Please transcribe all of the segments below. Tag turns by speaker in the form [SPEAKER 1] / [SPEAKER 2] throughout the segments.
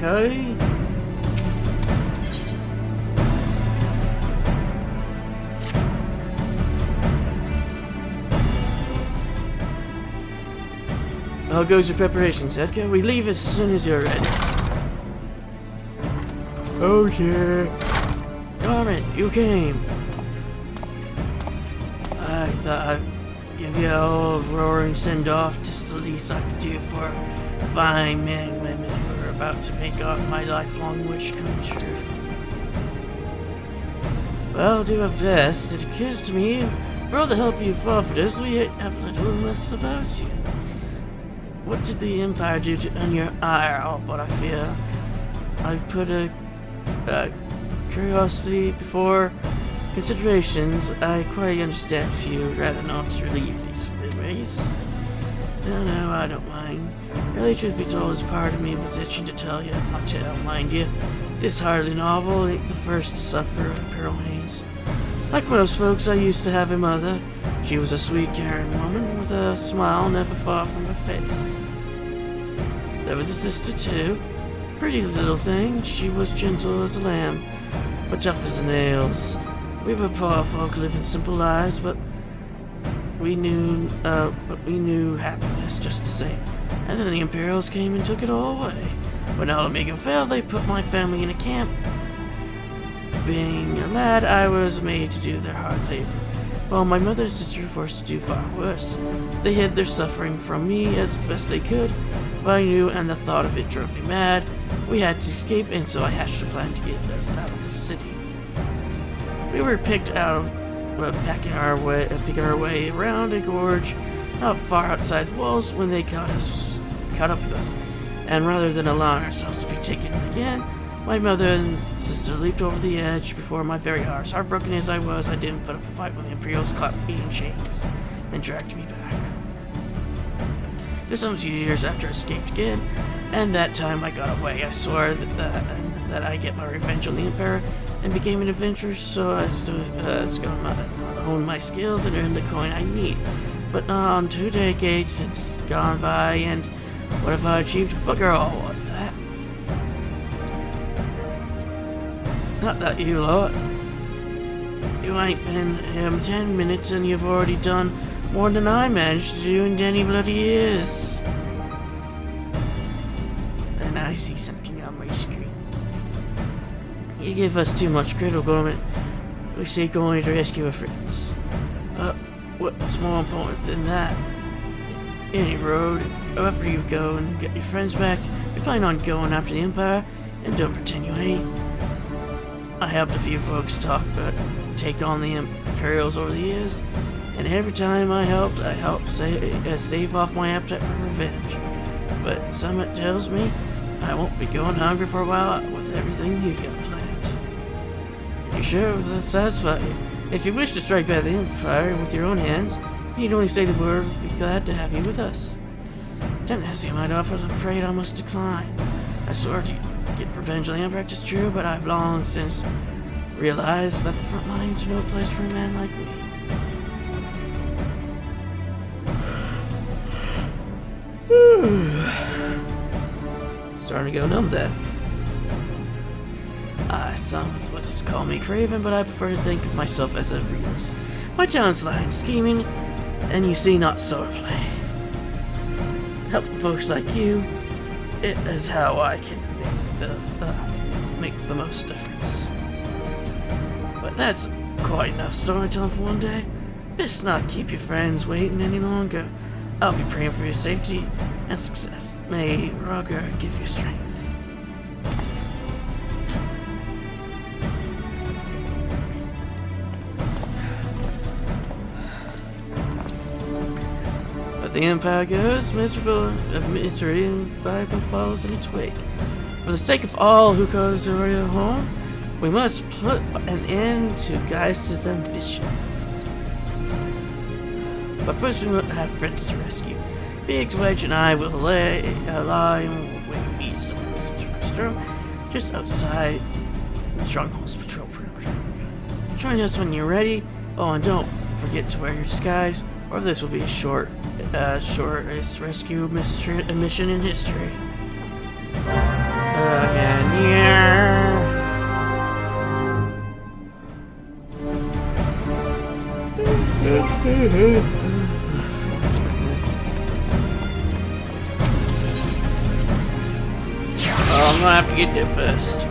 [SPEAKER 1] okay? How goes your preparations, Edgar? We leave as soon as you're ready. Oh yeah. Darn, you came. I thought I'd give you a old roaring send-off, just the least I could do for fine men and women who are about to make my lifelong wish come true. Well, I'll do our best. It occurs to me, for all the help you've offered us, we have little less about you. What did the Empire do to earn your ire? Oh, but I fear I've put a curiosity before considerations. I quite understand if you'd rather not relieve these memories. No, I don't mind. Really, truth be told, as part of me was itching to tell you my tale, mind you. This hardly novel ain't the first to suffer of Imperial haze. Like most folks, I used to have a mother. She was a sweet, caring woman with a smile never far from her face. There was a sister, too. Pretty little thing. She was gentle as a lamb, but tough as nails. We were poor folk living simple lives, but we knew happiness just the same. And then the Imperials came and took it all away. When Omega fell, they put my family in a camp. Being a lad, I was made to do their hard labor, while my mother and sister were forced to do far worse. They hid their suffering from me as best they could, but I knew, and the thought of it drove me mad. We had to escape, and so I hatched a plan to get us out of the city. We were picking our way around a gorge not far outside the walls when they caught up with us. And rather than allowing ourselves to be taken again, my mother and sister leaped over the edge before my very eyes. Heartbroken as I was, I didn't put up a fight when the Imperials caught me in chains and dragged me back. Just some few years after I escaped again, and that time I got away. I swore that I'd get my revenge on the Emperor and became an adventurer, so I was going to hone my skills and earn the coin I need. But now, on 2 decades since it's gone by, and what have I achieved? Bugger all of that. Not that you lot. You ain't been here 10 minutes and you've already done more than I managed to do in 10 bloody years. And I see something on my screen. You give us too much credit, government. We say going to rescue our friends. What's more important than that? Any road, however you go and get your friends back, you plan on going after the Empire, and don't pretend you ain't. I helped a few folks take on the Imperials over the years, and every time I helped stave off my appetite for revenge. But something tells me I won't be going hungry for a while with everything you got planned. You sure it was satisfying? If you wish to strike back the Empire with your own hands, you need only say the word. We'll be glad to have you with us. Don't ask you might offer, I'm afraid I must decline. I swore to get revenge on the Empire, it's true, but I've long since realized that the front lines are no place for a man like me. Starting to go numb there. Some is what's called me craven, but I prefer to think of myself as a realist. My talents lie in scheming, and you see, not swordplay. Helping folks like you, it is how I can make the most difference. But that's quite enough storytelling for one day. Best not keep your friends waiting any longer. I'll be praying for your safety and success. May Roger give you strength. The Empire goes, misery and viper follows in its wake. For the sake of all who call Zoria home, we must put an end to Geist's ambition. But first we must have friends to rescue. Biggs, Wedge, and I will lie in wait east of Mr. just outside the Stronghold's patrol perimeter. Join us when you're ready. Oh, and don't forget to wear your disguise, or this will be a shortest rescue mission in history. I'm gonna have to get there first.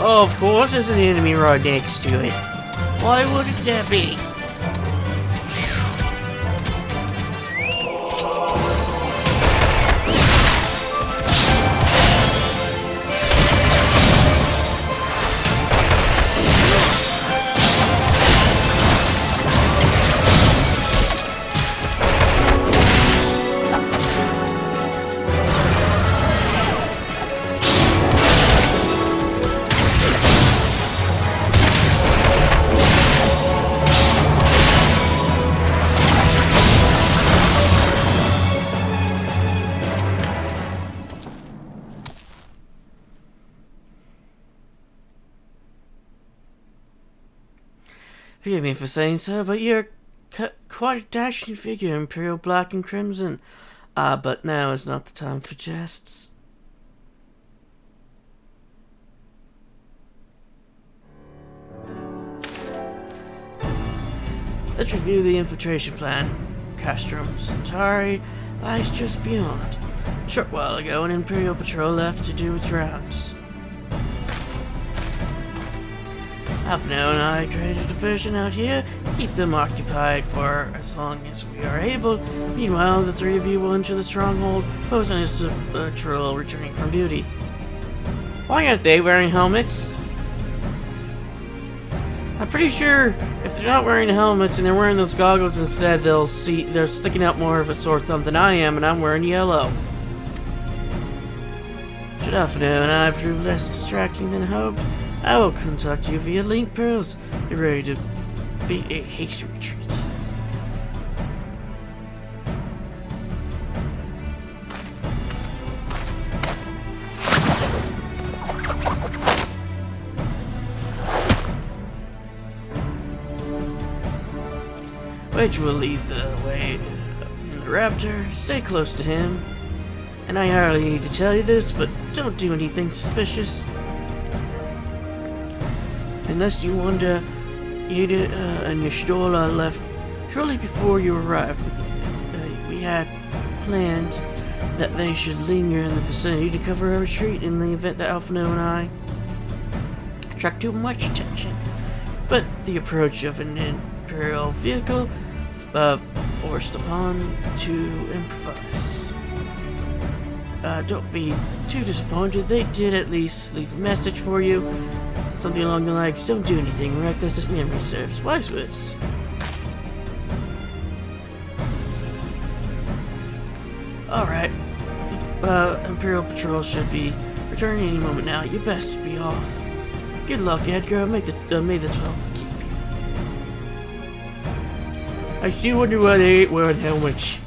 [SPEAKER 1] Oh, of course there's an enemy right next to it. Why wouldn't there be? Forgive me for saying so, but you're quite a dashing figure, Imperial Black and Crimson. But now is not the time for jests. Let's review the infiltration plan. Castrum Centauri lies just beyond. A short while ago, an Imperial patrol left to do its rounds. Alphino and I created a diversion out here, keep them occupied for as long as we are able. Meanwhile, the three of you will enter the stronghold, Bosun is a patrol returning from duty. Why aren't they wearing helmets? I'm pretty sure if they're not wearing helmets and they're wearing those goggles instead, they're sticking out more of a sore thumb than I am, and I'm wearing yellow. Should Alphino and I prove less distracting than hoped, I will contact you via link pearls. Be ready to beat a hasty retreat. Wedge will lead the way in the Raptor. Stay close to him. And I hardly need to tell you this, but don't do anything suspicious. Unless you wonder, Ada and Yashdola left shortly before you arrived. We had planned that they should linger in the vicinity to cover a retreat in the event that Alphino and I attract too much attention. But the approach of an Imperial vehicle forced upon to improvise. Don't be too disappointed. They did at least leave a message for you. Something along the lines, don't do anything reckless as memory serves. Wise words. Alright. Imperial Patrol should be returning any moment now. You best be off. Good luck, Edgar. May the 12th keep you. I still wonder why they ain't wearing helmets.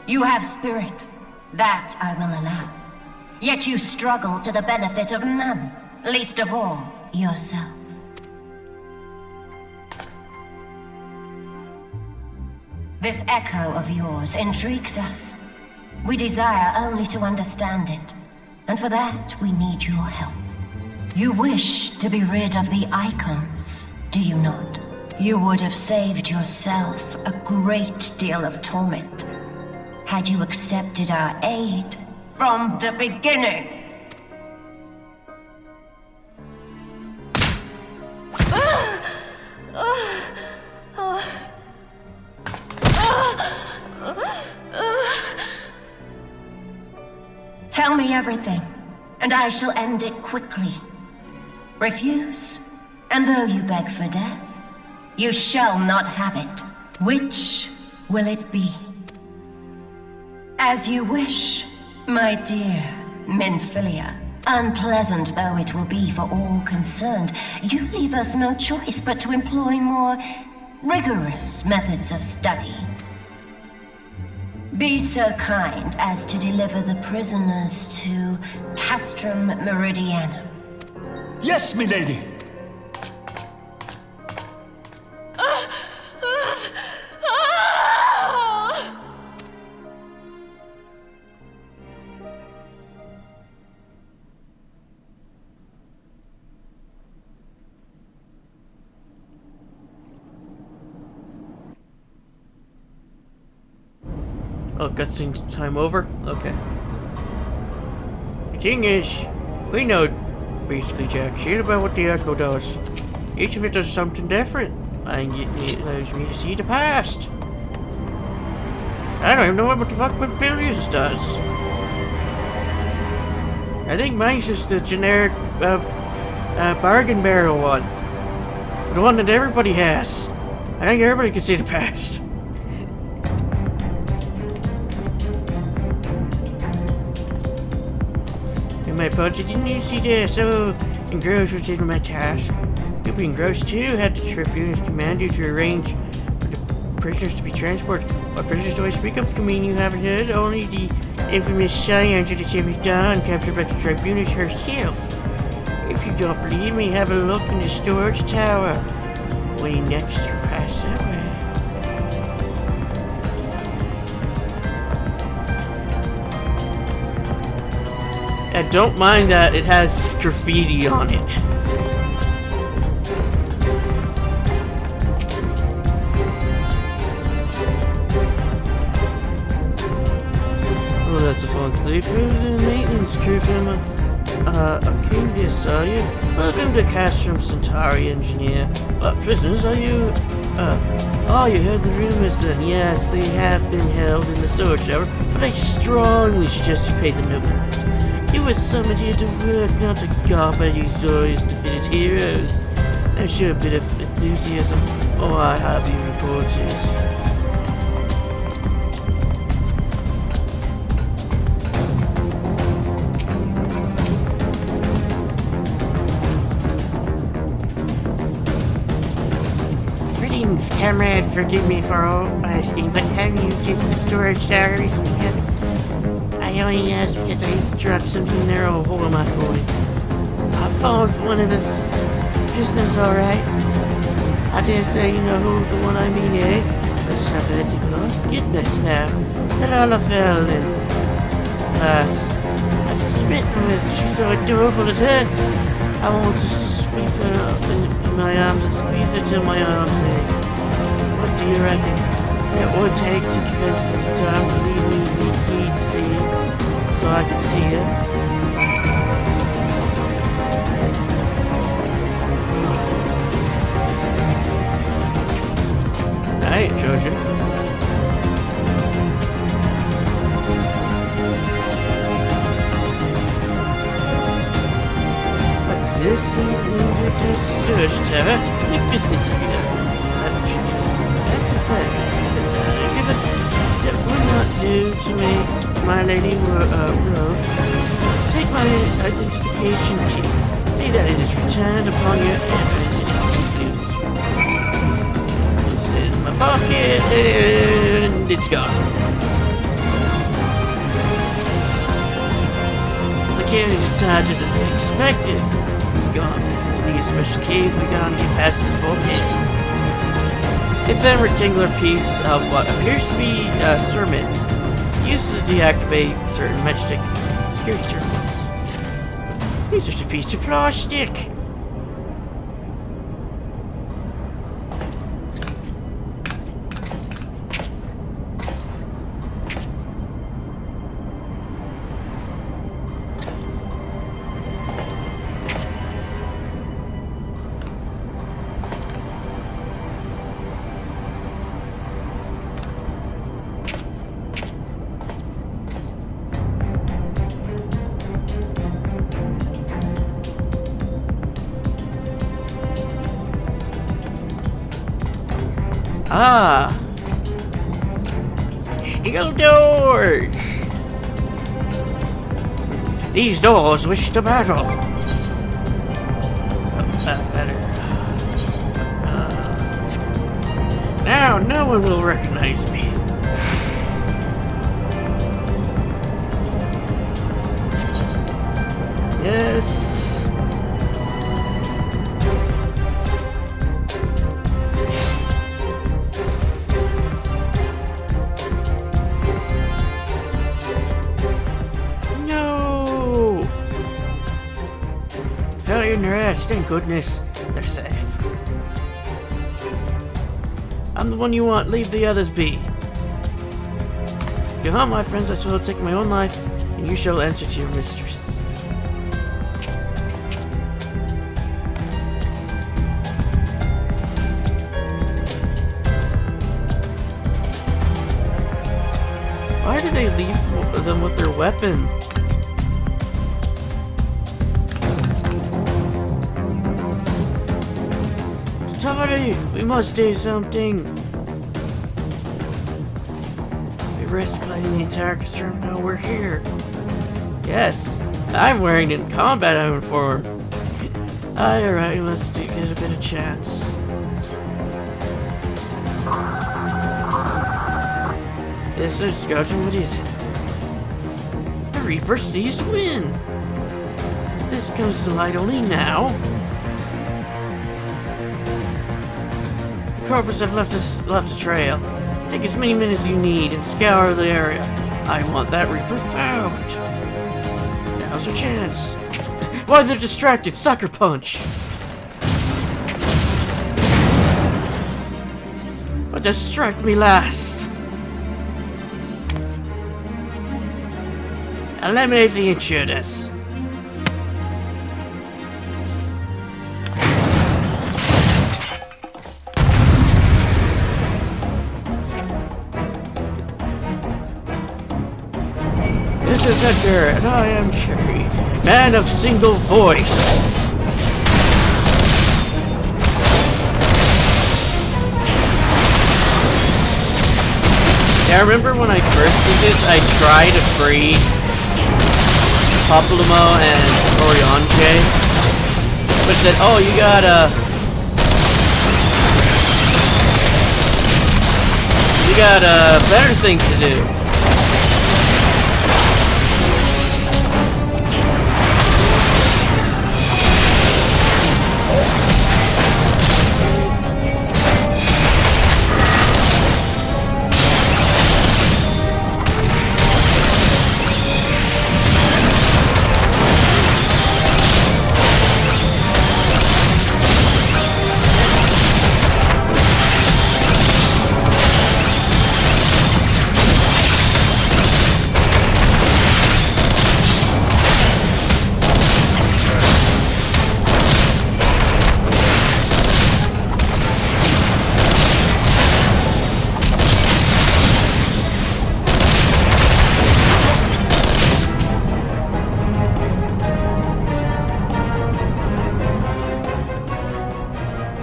[SPEAKER 2] You have spirit. That I will allow. Yet you struggle to the benefit of none, least of all, yourself. This echo of yours intrigues us. We desire only to understand it, and for that we need your help. You wish to be rid of the icons, do you not? You would have saved yourself a great deal of torment had you accepted our aid from the beginning. Tell me everything, and I shall end it quickly. Refuse, and though you beg for death, you shall not have it. Which will it be? As you wish, my dear Minfilia. Unpleasant though it will be for all concerned, you leave us no choice but to employ more rigorous methods of study. Be so kind as to deliver the prisoners to Castrum Meridianum.
[SPEAKER 3] Yes, milady.
[SPEAKER 1] Oh, cutscene time over? Okay. The thing is, we know basically jack shit about what the Echo does. Each of it does something different, and it allows me to see the past. I don't even know what the fuck Minfilia's does. I think mine's just the generic bargain barrel one. The one that everybody has. I think everybody can see the past. In my budget, didn't you see this? So engrossed was in my task. You'll be engrossed too. Had the Tribune's command you to arrange for the prisoners to be transported. What prisoners do I speak of? You mean you haven't heard? Only the infamous science of the Seventh Dawn, captured by the Tribunus herself. If you don't believe me, have a look in the storage tower when you next pass that way. I don't mind that it has graffiti on it. Oh, that's a fun sleep. Maintenance crew from Arcadius, are you? Welcome to Castrum Centauri, engineer. What prisoners are you? Oh, you heard the rumors then. Yes, they have been held in the storage tower, but I strongly suggest you pay them no mind. You were summoned here to work, not to gawp at you Zori's defeated heroes. Now show a bit of enthusiasm, or I have you reported. Greetings, comrade. Forgive me for all asking, but have you used the storage tower recently? I only asked because I dropped something in there or a hole in my phone. I found one of the prisoners, alright. I dare say you know who the one I mean, eh? Let's have a little look. Goodness now. That Levelin. Alas, I've smitten with. She's so adorable it hurts. I want to sweep her up in my arms and squeeze her till my arms ache. What do you reckon? It would take to convince the time to leave me key to see it, so I could see it. I ain't judging. What's this? Storage tower? Big business have you done? That's just it. That would not do to make my lady Rose. Take my identification key. See that it is returned upon your evidence it is complete. It's in my pocket and it's gone. The key is discharged as expected. It's gone. It's need a special key if we gotta get past this pocket. A thin rectangular piece of what appears to be cermets used to deactivate certain magic security terminals. It's just a piece of plastic. Ah! Steel doors! These doors wish to battle. Better. Now no one will recognize me. Yes. No. Failure in their ass. Thank goodness they're safe. I'm the one you want. Leave the others be. If you harm my friends, I shall take my own life, and you shall answer to your mistress. Why did they leave them with their weapon? Sorry, we must do something. We risk letting the entire Extreme know we're here. Yes, I'm wearing a combat uniform. Alright, let's get a bit of chance. This is Scourging, what is it? The Reaper seized wind. This comes to light only now. The corpors have left a trail. Take as many minutes as you need and scour the area. I want that Reaper found. Now's your chance. Why, they're distracted. Sucker punch. But distract me last. Eliminate the intruders. This is Edgar, and I am Carrie, man of single voice. Yeah, I remember when I first did this, I tried to free Papalumo and Orionke, but said, oh, you got better things to do.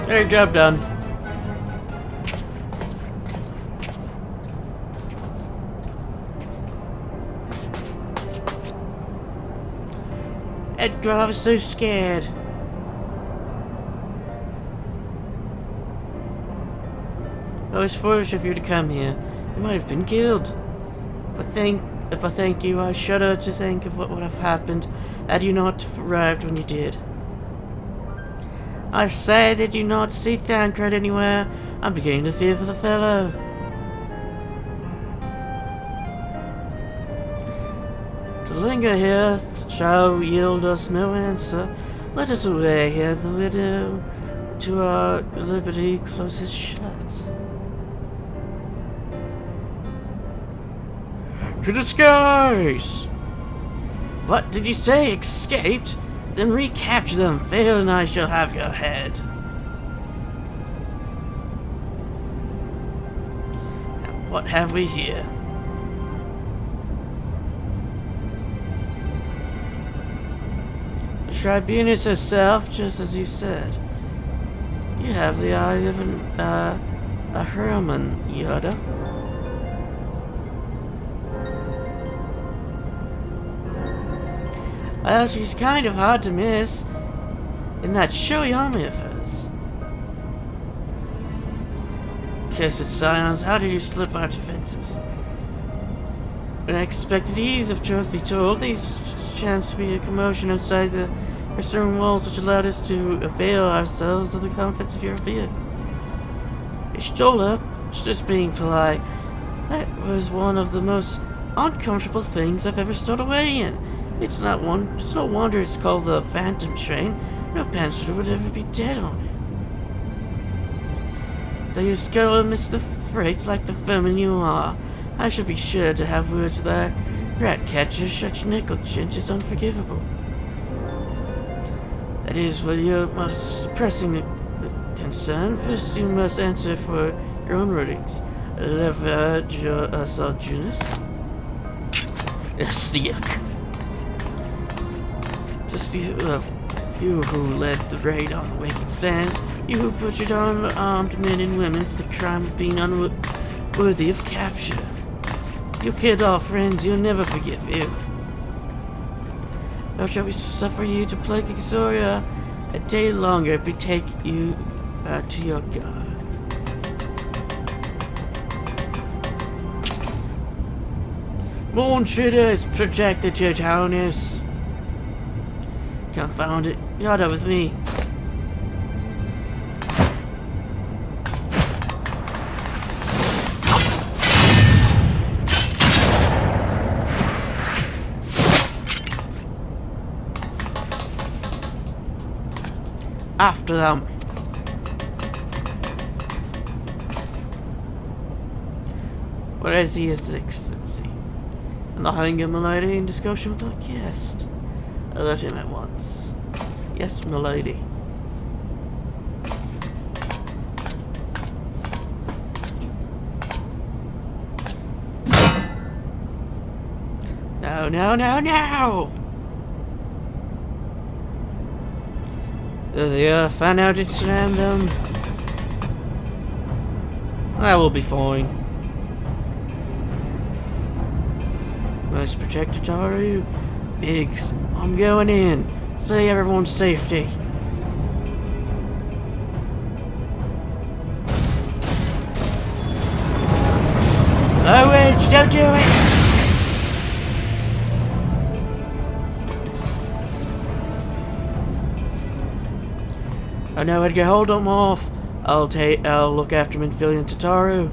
[SPEAKER 1] There, job done. Edgar, I was so scared. It was foolish of you to come here. You might have been killed. But thank you, I shudder to think of what would have happened had you not arrived when you did. I say, did you not see Thancred anywhere? I'm beginning to fear for the fellow. To linger here shall yield us no answer. Let us away here, the widow, to our liberty closest shut. To the skies! What did you say? Escaped? Then recapture them. Fail and I shall have your head. And what have we here? The Tribunus herself, just as you said. You have the eye of A Herman, Yoda. Well, she's kind of hard to miss in that showy army of hers. Cursed scions, how did you slip our defenses? Unexpected ease, if truth be told, these chanced to be a commotion outside the stern walls which allowed us to avail ourselves of the comforts of your vehicle. You stole up, just being polite. That was one of the most uncomfortable things I've ever stowed away in. It's no wonder it's called the Phantom Train. No passenger would ever be dead on it. So you scuttle and miss the freights like the vermin you are. I should be sure to have words with that rat catcher. Such negligence is unforgivable. That is, for your most pressing concern, first you must answer for your own rulings. Leverage Junis. Yuck. Just you who led the raid on the Waking Sands, you who butchered armed men and women for the crime of being unworthy of capture. You killed our friends, you'll never forgive you. Nor shall we suffer you to plague Exoria a day longer, betake you to your god. More intruders, project the Teutonus. Confound it, Yada with me. After them. Where is his excellency? Nothing, milady, in discussion with our guest. Alert him at once. Yes, milady. No, no, no, no! The fan outage slammed them. I will be fine. Must protect Ataru. Biggs, I'm going in. See everyone's safety. Oh, Edge, don't do it! Oh no, Edgar, hold them off. I'll look after Minfield and Tataru.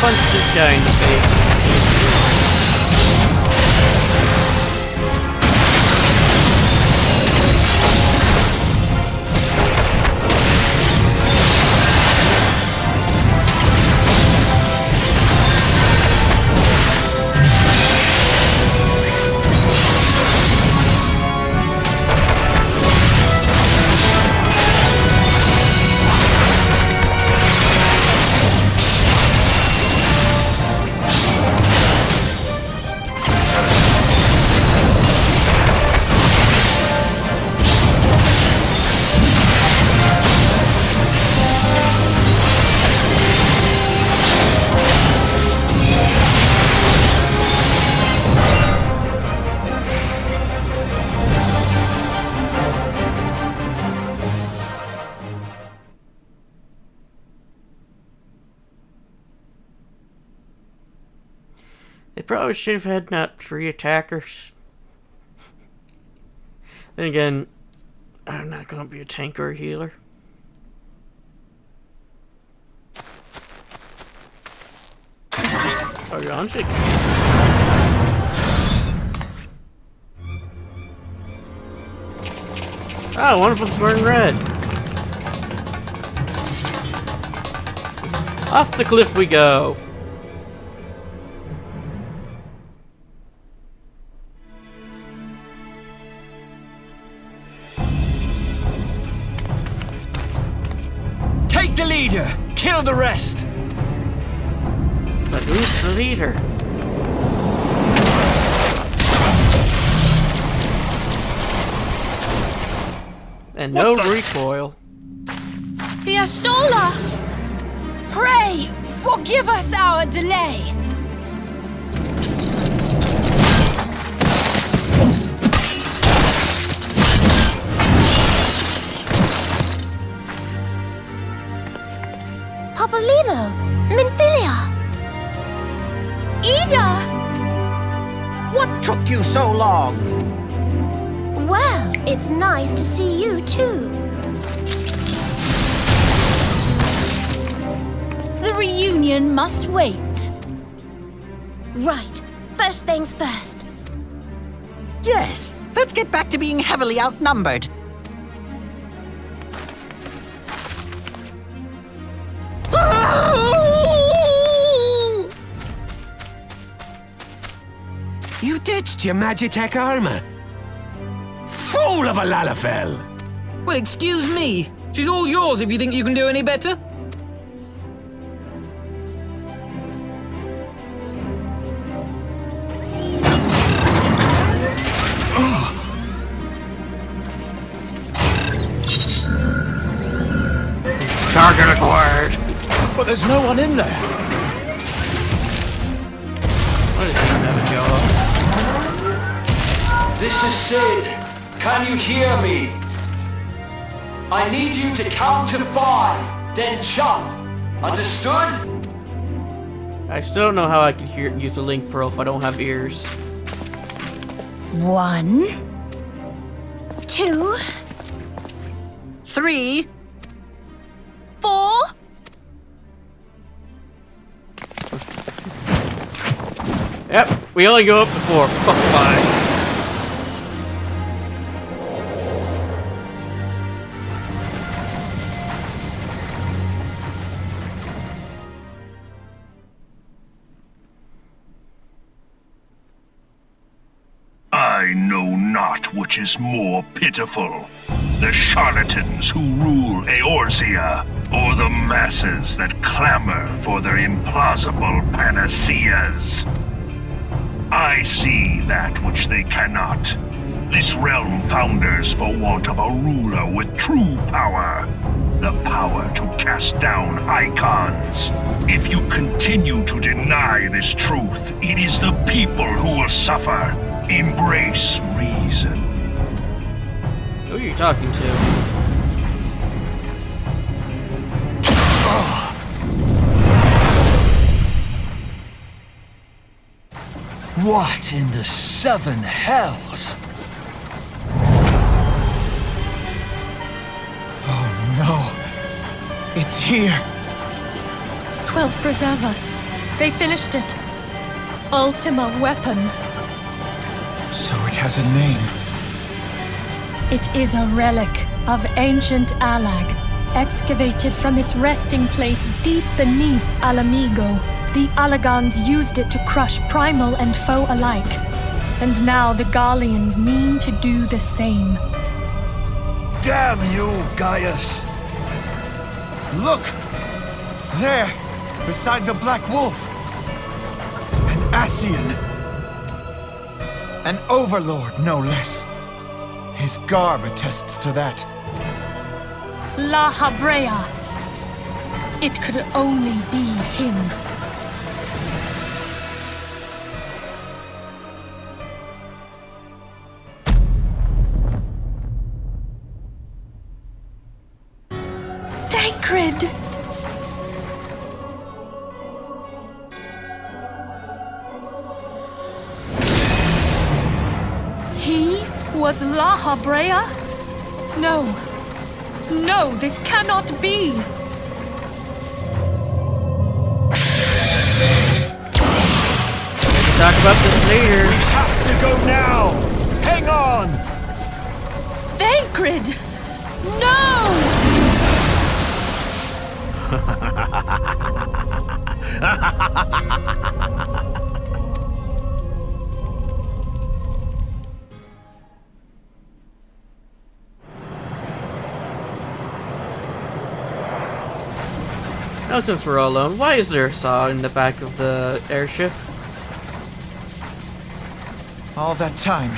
[SPEAKER 1] punch this guy in the face. They probably should have had not 3 attackers. Then again, I'm not going to be a tank or a healer. Oh, you're on sick. Oh, one of them's burning red. Off the cliff we go.
[SPEAKER 3] Take the leader! Kill the rest!
[SPEAKER 1] But who's the leader? And no recoil.
[SPEAKER 4] The Astola! Pray, forgive us our delay.
[SPEAKER 2] Papolimo! Minfilia!
[SPEAKER 4] Ida!
[SPEAKER 5] What took you so long?
[SPEAKER 2] Well, it's nice to see you too.
[SPEAKER 4] The reunion must wait.
[SPEAKER 2] Right. First things first.
[SPEAKER 5] Yes, let's get back to being heavily outnumbered.
[SPEAKER 3] You ditched your Magitech armor. Fool of a Lalafell!
[SPEAKER 6] Well, excuse me. She's all yours if you think you can do any better.
[SPEAKER 1] Target acquired.
[SPEAKER 3] But there's no one in there.
[SPEAKER 1] What does he have a job?
[SPEAKER 7] This is Sid. Can you hear me? I need you to count to 5, then jump. Understood?
[SPEAKER 1] I still don't know how I can use a Link Pro if I don't have ears.
[SPEAKER 4] 1, 2,
[SPEAKER 5] 3.
[SPEAKER 4] 4.
[SPEAKER 1] Yep, we only go up to 4. Fuck 5.
[SPEAKER 8] I know not which is more pitiful, the charlatans who rule Eorzea, or the masses that clamor for their implausible panaceas. I see that which they cannot. This realm founders for want of a ruler with true power. The power to cast down icons. If you continue to deny this truth, it is the people who will suffer. Embrace reason.
[SPEAKER 1] Who are you talking to?
[SPEAKER 3] What in the 7 hells? Oh no. It's here.
[SPEAKER 4] 12 preserve us. They finished it. Ultima weapon.
[SPEAKER 9] So it has a name.
[SPEAKER 4] It is a relic of ancient Alag, excavated from its resting place deep beneath Alamigo. The Alagons used it to crush primal and foe alike. And now the Garleans mean to do the same.
[SPEAKER 3] Damn you, Gaius!
[SPEAKER 9] Look! There! Beside the Black Wolf! An Ascian! An overlord, no less. His garb attests to that.
[SPEAKER 4] La Habrea. It could only be him. Thancred! He was La Habrea? No. No, this cannot be!
[SPEAKER 1] Talk about this later.
[SPEAKER 3] We have to go now! Hang on!
[SPEAKER 4] Thancred! No!
[SPEAKER 1] Now since we're all alone, why is there a saw in the back of the airship?
[SPEAKER 9] All that time,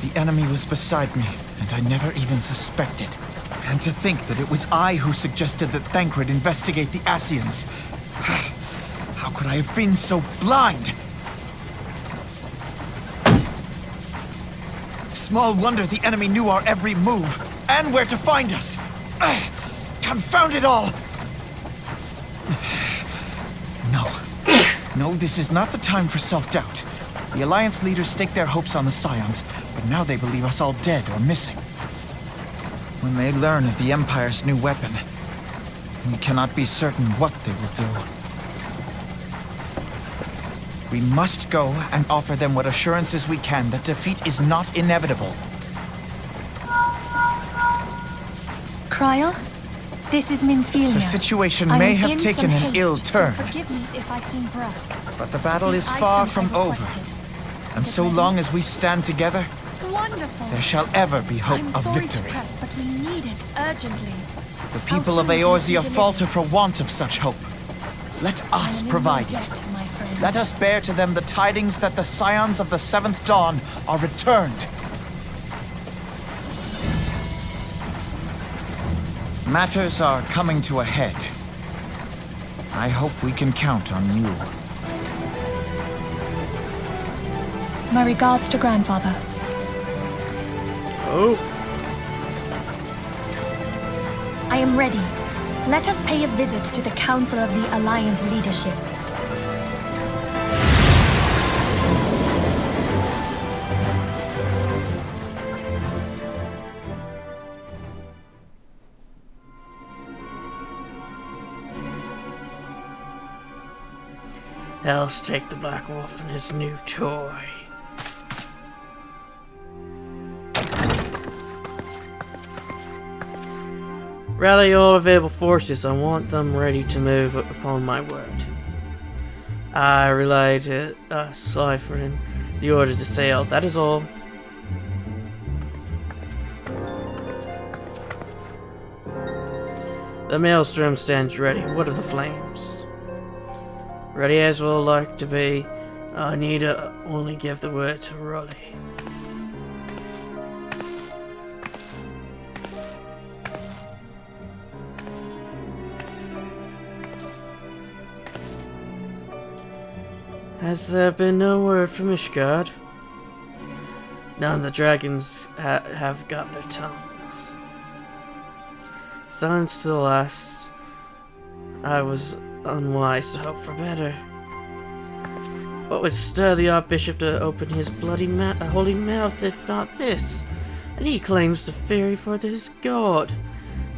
[SPEAKER 9] the enemy was beside me, and I never even suspected. And to think that it was I who suggested that Thancred investigate the Ascians. How could I have been so blind? Small wonder the enemy knew our every move, and where to find us. Confound it all! No, this is not the time for self-doubt. The Alliance leaders staked their hopes on the Scions, but now they believe us all dead or missing. When they learn of the Empire's new weapon, we cannot be certain what they will do. We must go and offer them what assurances we can that defeat is not inevitable.
[SPEAKER 4] Cryle, this is Minfilia.
[SPEAKER 9] The situation
[SPEAKER 4] I
[SPEAKER 9] may
[SPEAKER 4] am
[SPEAKER 9] have
[SPEAKER 4] in
[SPEAKER 9] taken
[SPEAKER 4] some
[SPEAKER 9] an
[SPEAKER 4] haste,
[SPEAKER 9] ill
[SPEAKER 4] so
[SPEAKER 9] turn,
[SPEAKER 4] forgive me if I seem brusque.
[SPEAKER 9] but the battle
[SPEAKER 4] The
[SPEAKER 9] is far
[SPEAKER 4] item
[SPEAKER 9] from
[SPEAKER 4] I
[SPEAKER 9] over.
[SPEAKER 4] requested.
[SPEAKER 9] And
[SPEAKER 4] Is it
[SPEAKER 9] so
[SPEAKER 4] ready?
[SPEAKER 9] long as we stand together,
[SPEAKER 4] Wonderful.
[SPEAKER 9] there shall ever be hope
[SPEAKER 4] I'm
[SPEAKER 9] of
[SPEAKER 4] sorry
[SPEAKER 9] victory.
[SPEAKER 4] to press, but we need it urgently.
[SPEAKER 9] The people of
[SPEAKER 4] food will be
[SPEAKER 9] Eorzea
[SPEAKER 4] delivered.
[SPEAKER 9] falter for want of such hope. Let
[SPEAKER 4] I
[SPEAKER 9] us
[SPEAKER 4] am in
[SPEAKER 9] provide
[SPEAKER 4] no
[SPEAKER 9] it.
[SPEAKER 4] debt, my friend.
[SPEAKER 9] Let us bear to them the tidings that the Scions of the Seventh Dawn are returned. Matters are coming to a head. I hope we can count on you.
[SPEAKER 4] My regards to grandfather.
[SPEAKER 1] Oh,
[SPEAKER 4] I am ready. Let us pay a visit to the Council of the Alliance leadership.
[SPEAKER 1] let's take the Black Wolf and his new toy. Rally all available forces. I want them ready to move upon my word. I rely to ciphering the orders to sail. That is all. The maelstrom stands ready. What of the flames? Ready as will like to be. I need to only give the word to Raleigh. Has there been no word from Ishgard? None of the dragons have got their tongues. Silence to the last. I was unwise to hope for better. What would stir the Archbishop to open his bloody holy mouth if not this? And he claims the fury for this god.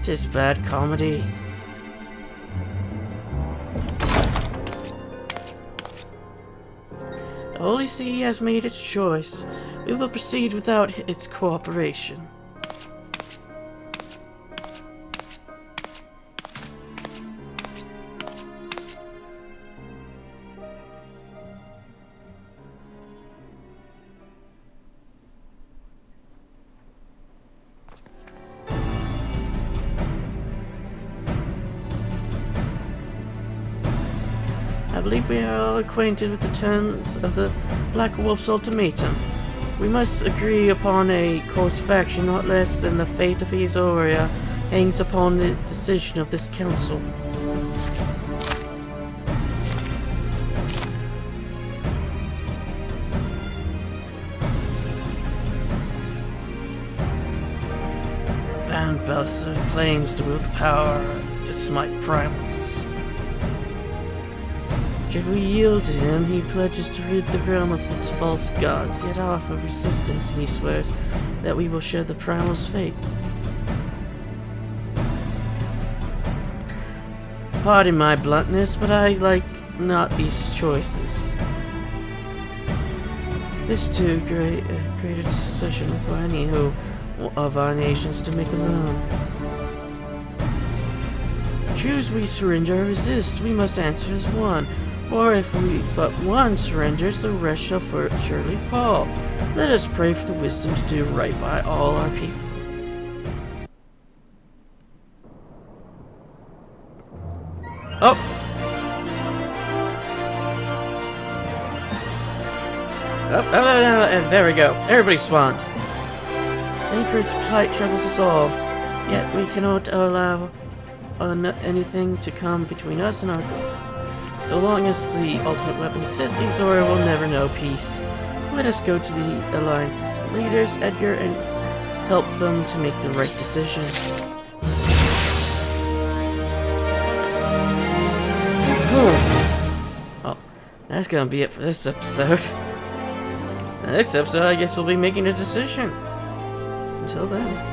[SPEAKER 1] 'Tis bad comedy. Holy See has made its choice. We will proceed without its cooperation. I believe we are all acquainted with the terms of the Black Wolf's ultimatum. We must agree upon a course of action not less than the fate of Ezoria hangs upon the decision of this council. Van Belser claims to wield the power to smite primals. Should we yield to him, he pledges to rid the realm of its false gods, yet offer resistance, and he swears that we will share the primal's fate. Pardon my bluntness, but I like not these choices. This too great a decision for any of our nations to make alone. Choose we surrender or resist, we must answer as one. For if we but one surrenders, the rest shall surely fall. Let us pray for the wisdom to do right by all our people. Oh! Oh, there we go. Everybody spawned. Anchorage's plight troubles us all, yet we cannot allow anything to come between us and our goal. So long as the ultimate weapon exists, Ezoria will never know peace. Let us go to the Alliance's leaders, Edgar, and help them to make the right decision. Well, that's gonna be it for this episode. The next episode, I guess we'll be making a decision. Until then.